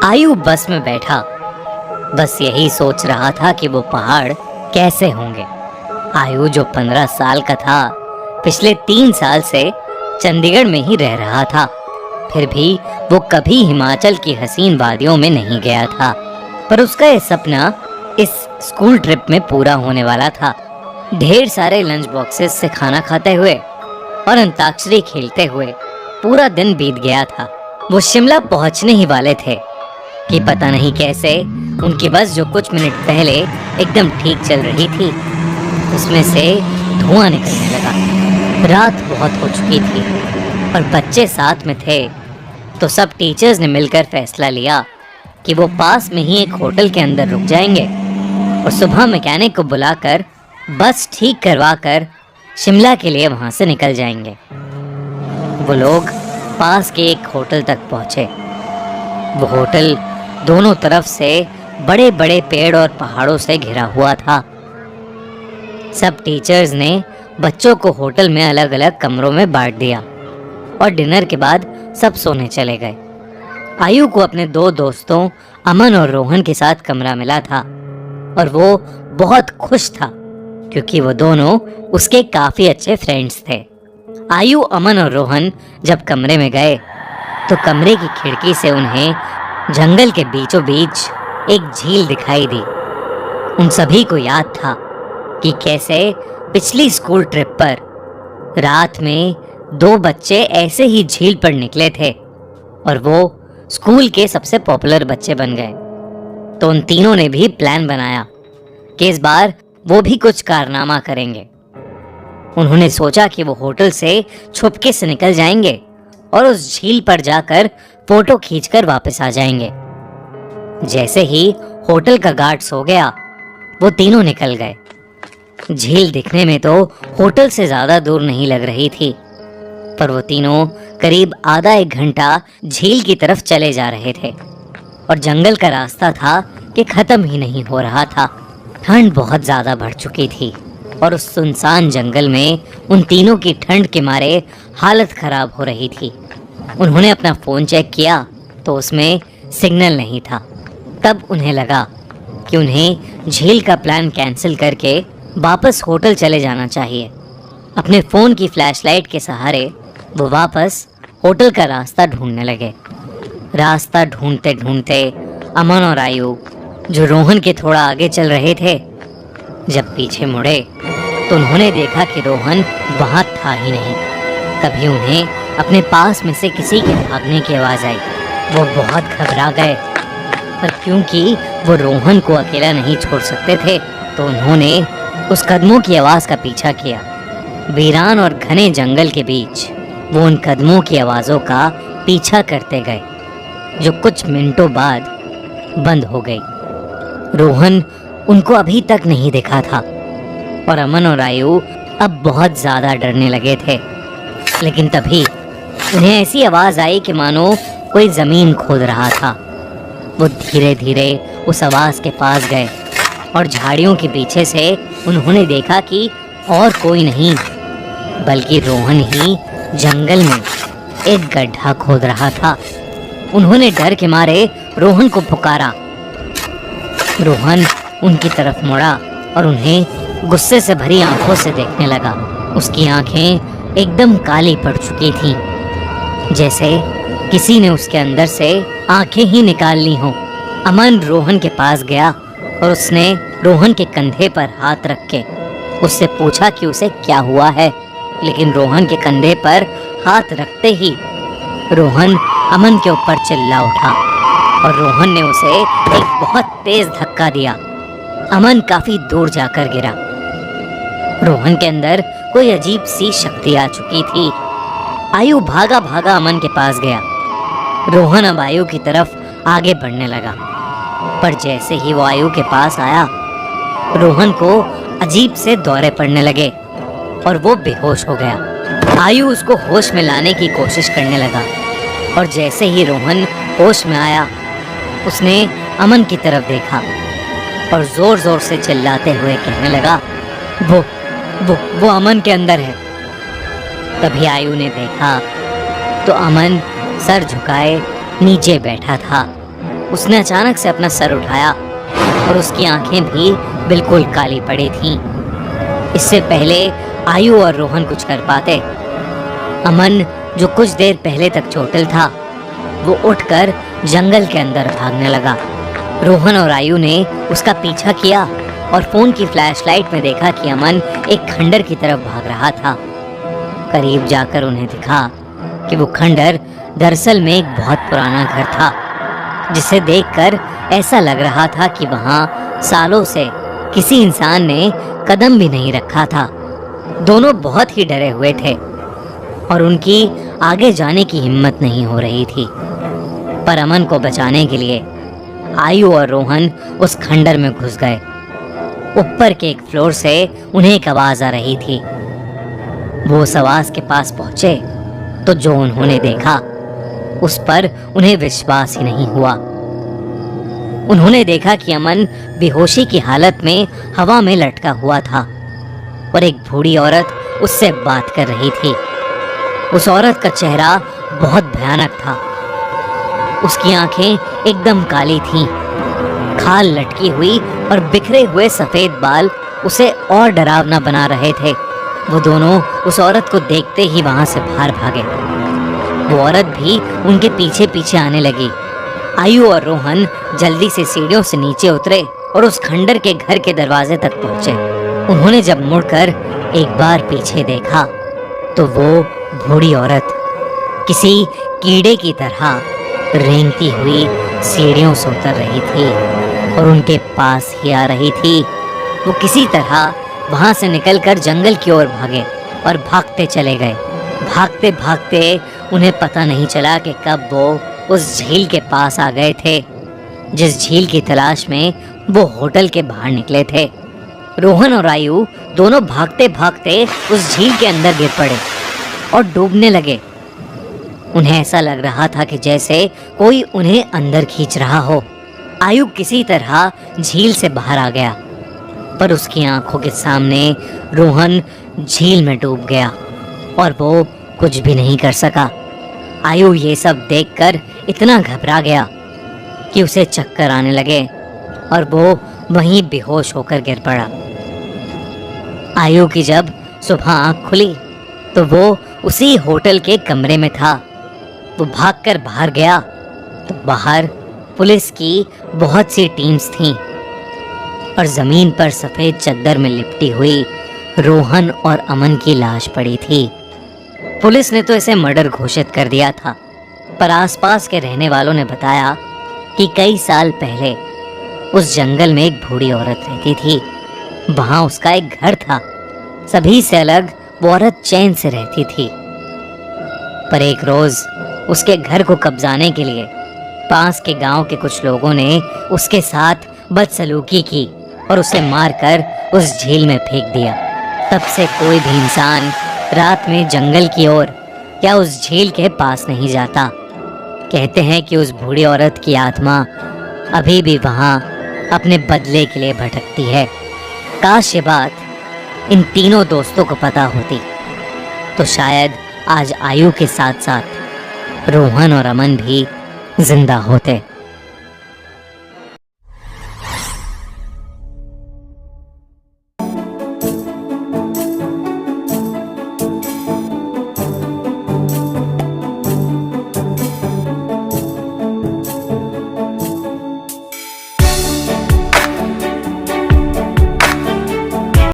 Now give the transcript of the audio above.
आयु बस में बैठा, बस यही सोच रहा था कि वो पहाड़ कैसे होंगे। आयु जो 15 साल का था, पिछले 3 साल से चंडीगढ़ में ही रह रहा था। फिर भी वो कभी हिमाचल की हसीन वादियों में नहीं गया था। पर उसका ये सपना इस स्कूल ट्रिप में पूरा होने वाला था। ढेर सारे लंच बॉक्सेस से खाना खाते हुए और अंताक्षरी खेलते हुए पूरा दिन बीत गया था। वो शिमला पहुंचने ही वाले थे कि पता नहीं कैसे उनकी बस जो कुछ मिनट पहले एकदम ठीक चल रही थी, उसमें से धुआं निकलने लगा। रात बहुत हो चुकी थी और बच्चे साथ में थे, तो सब टीचर्स ने मिलकर फैसला लिया कि वो पास में ही एक होटल के अंदर रुक जाएंगे और सुबह मैकेनिक को बुलाकर बस ठीक करवा कर शिमला के लिए वहां से निकल जाएंगे। वो लोग पास के एक होटल तक पहुंचे। वो होटल दोनों तरफ से बड़े बड़े पेड़ और पहाड़ों से घिरा हुआ था। सब टीचर्स ने बच्चों को होटल में अलग अलग कमरों में बांट दिया और डिनर के बाद सब सोने चले गए। आयु को अपने 2 दोस्तों अमन और रोहन के साथ कमरा मिला था और वो बहुत खुश था क्योंकि वो दोनों उसके काफी अच्छे फ्रेंड्स थे। आयु, अमन और रोहन जब कमरे में गए तो कमरे की खिड़की से उन्हें जंगल के बीचों बीच एक झील दिखाई दी। उन सभी को याद था कि कैसे पिछली स्कूल ट्रिप पर रात में 2 बच्चे ऐसे ही झील पर निकले थे और वो स्कूल के सबसे पॉपुलर बच्चे बन गए। तो उन तीनों ने भी प्लान बनाया कि इस बार वो भी कुछ कारनामा करेंगे। उन्होंने सोचा कि वो होटल से छुपके से निकल जाएंगे और उस झील पर जाकर फोटो खींचकर वापस आ जाएंगे। जैसे ही होटल का गार्ड सो गया, वो तीनों निकल गए। झील दिखने में तो होटल से ज्यादा दूर नहीं लग रही थी, पर वो तीनों करीब आधा 1 घंटा झील की तरफ चले जा रहे थे और जंगल का रास्ता था कि खत्म ही नहीं हो रहा था। ठंड बहुत ज्यादा बढ़ चुकी थी और उस सुनसान जंगल में उन तीनों की ठंड के मारे हालत खराब हो रही थी। उन्होंने अपना फ़ोन चेक किया तो उसमें सिग्नल नहीं था। तब उन्हें लगा कि उन्हें झील का प्लान कैंसिल करके वापस होटल चले जाना चाहिए। अपने फ़ोन की फ्लैशलाइट के सहारे वो वापस होटल का रास्ता ढूंढने लगे। रास्ता ढूंढते ढूंढते अमन और आयु, जो रोहन के थोड़ा आगे चल रहे थे, जब पीछे मुड़े तो उन्होंने देखा कि रोहन वहां था ही नहीं। तभी उन्हें अपने पास में से किसी के भागने की आवाज़ आई। वो बहुत घबरा गए, पर क्योंकि वो रोहन को अकेला नहीं छोड़ सकते थे तो उन्होंने उस कदमों की आवाज़ का पीछा किया। वीरान और घने जंगल के बीच वो उन कदमों की आवाज़ों का पीछा करते गए, जो कुछ मिनटों बाद बंद हो गई। रोहन उनको अभी तक नहीं देखा था और अमन और आयु अब बहुत ज़्यादा डरने लगे थे। लेकिन तभी उन्हें ऐसी आवाज़ आई कि मानो कोई ज़मीन खोद रहा था। वो धीरे धीरे उस आवाज़ के पास गए और झाड़ियों के पीछे से उन्होंने देखा कि और कोई नहीं बल्कि रोहन ही जंगल में एक गड्ढा खोद रहा था। उन्होंने डर के मारे रोहन को पुकारा। रोहन उनकी तरफ मुड़ा और उन्हें गुस्से से भरी आंखों से देखने लगा। उसकी आंखें एकदम काली पड़ चुकी थीं, जैसे किसी ने उसके अंदर से आंखें ही निकाल ली हों। अमन रोहन के पास गया और उसने रोहन के कंधे पर हाथ रख के उससे पूछा कि उसे क्या हुआ है। लेकिन रोहन के कंधे पर हाथ रखते ही रोहन अमन के ऊपर चिल्ला उठा और रोहन ने उसे एक बहुत तेज धक्का दिया। अमन काफी दूर जाकर गिरा। रोहन के अंदर कोई अजीब सी शक्ति आ चुकी थी। आयु भागा भागा अमन के पास गया। रोहन अब आयु की तरफ आगे बढ़ने लगा, पर जैसे ही वो आयु के पास आया, रोहन को अजीब से दौरे पड़ने लगे और वो बेहोश हो गया। आयु उसको होश में लाने की कोशिश करने लगा और जैसे ही रोहन होश में आया, उसने अमन की तरफ देखा और जोर जोर से चिल्लाते हुए कहने लगा, वो अमन के अंदर है। तभी आयु ने देखा तो अमन सर झुकाए नीचे बैठा था उसने अचानक से अपना सर उठाया और उसकी आंखें भी बिल्कुल काली पड़ी थीं। इससे पहले आयु और रोहन कुछ कर पाते, अमन जो कुछ देर पहले तक चोटिल था, वो उठकर जंगल के अंदर भागने लगा। रोहन और आयु ने उसका पीछा किया और फोन की फ्लैशलाइट में देखा कि अमन एक खंडर की तरफ भाग रहा था। करीब जाकर उन्हें दिखा कि वो खंडर दरअसल में एक बहुत पुराना घर था, जिसे देखकर ऐसा लग रहा था कि वहां सालों से किसी इंसान ने कदम भी नहीं रखा था। दोनों बहुत ही डरे हुए थे और उनकी आगे जाने की हिम्मत नहीं हो रही थी। पर अमन को बचाने के लिए आयु और रोहन उस खंडर में घुस गए। ऊपर के एक फ्लोर से उन्हें एक आवाज आ रही थी। वो उस आवाज के पास पहुंचे तो जो उन्होंने देखा उस पर उन्हें विश्वास ही नहीं हुआ। उन्होंने देखा कि अमन बेहोशी की हालत में हवा में लटका हुआ था और एक बूढ़ी औरत उससे बात कर रही थी। उस औरत का चेहरा बहुत भयानक था। उसकी आंखें एकदम काली थीं, खाल लटकी हुई और बिखरे हुए सफेद बाल उसे और डरावना बना रहे थे। वो दोनों उस औरत को देखते ही वहां से बाहर भागे। वो औरत भी उनके पीछे पीछे आने लगी। आयु और रोहन जल्दी से सीढ़ियों से नीचे उतरे और उस खंडर के घर के दरवाजे तक पहुंचे। उन्होंने जब मुड़कर एक बार पीछे देखा तो वो बूढ़ी औरत किसी कीड़े की तरह रेंगती हुई सीढ़ियों से उतर रही थी और उनके पास ही आ रही थी। वो किसी तरह वहां से निकलकर जंगल की ओर भागे और भागते चले गए। भागते भागते उन्हें पता नहीं चला कि कब वो उस झील के पास आ गए थे, जिस झील की तलाश में वो होटल के बाहर निकले थे। रोहन और आयु दोनों भागते भागते उस झील के अंदर गिर पड़े और डूबने लगे। उन्हें ऐसा लग रहा था कि जैसे कोई उन्हें अंदर खींच रहा हो। आयु किसी तरह झील से बाहर आ गया, पर उसकी आंखों के सामने रोहन झील में डूब गया और वो कुछ भी नहीं कर सका। आयु ये सब देखकर इतना घबरा गया कि उसे चक्कर आने लगे और वो वहीं बेहोश होकर गिर पड़ा। आयु की जब सुबह आंख खुली तो वो उसी होटल के कमरे में था। वो भागकर बाहर गया तो बाहर पुलिस की बहुत सी टीम्स थीं और जमीन पर सफेद चद्दर में लिपटी हुई रोहन और अमन की लाश पड़ी थी। पुलिस ने तो इसे मर्डर घोषित कर दिया था, पर आसपास के रहने वालों ने बताया कि कई साल पहले उस जंगल में एक बूढ़ी औरत रहती थी। वहां उसका एक घर था। सभी से अलग वो औरत चैन से रहती थी। पर एक रोज उसके घर को कब्जाने के लिए पास के गांव के कुछ लोगों ने उसके साथ बदसलूकी की और उसे मारकर उस झील में फेंक दिया। तब से कोई भी इंसान रात में जंगल की ओर या उस झील के पास नहीं जाता। कहते हैं कि उस बूढ़ी औरत की आत्मा अभी भी वहां अपने बदले के लिए भटकती है। काश ये बात इन तीनों दोस्तों को पता होती तो शायद आज आयु के साथ साथ रोहन और अमन भी जिंदा होते।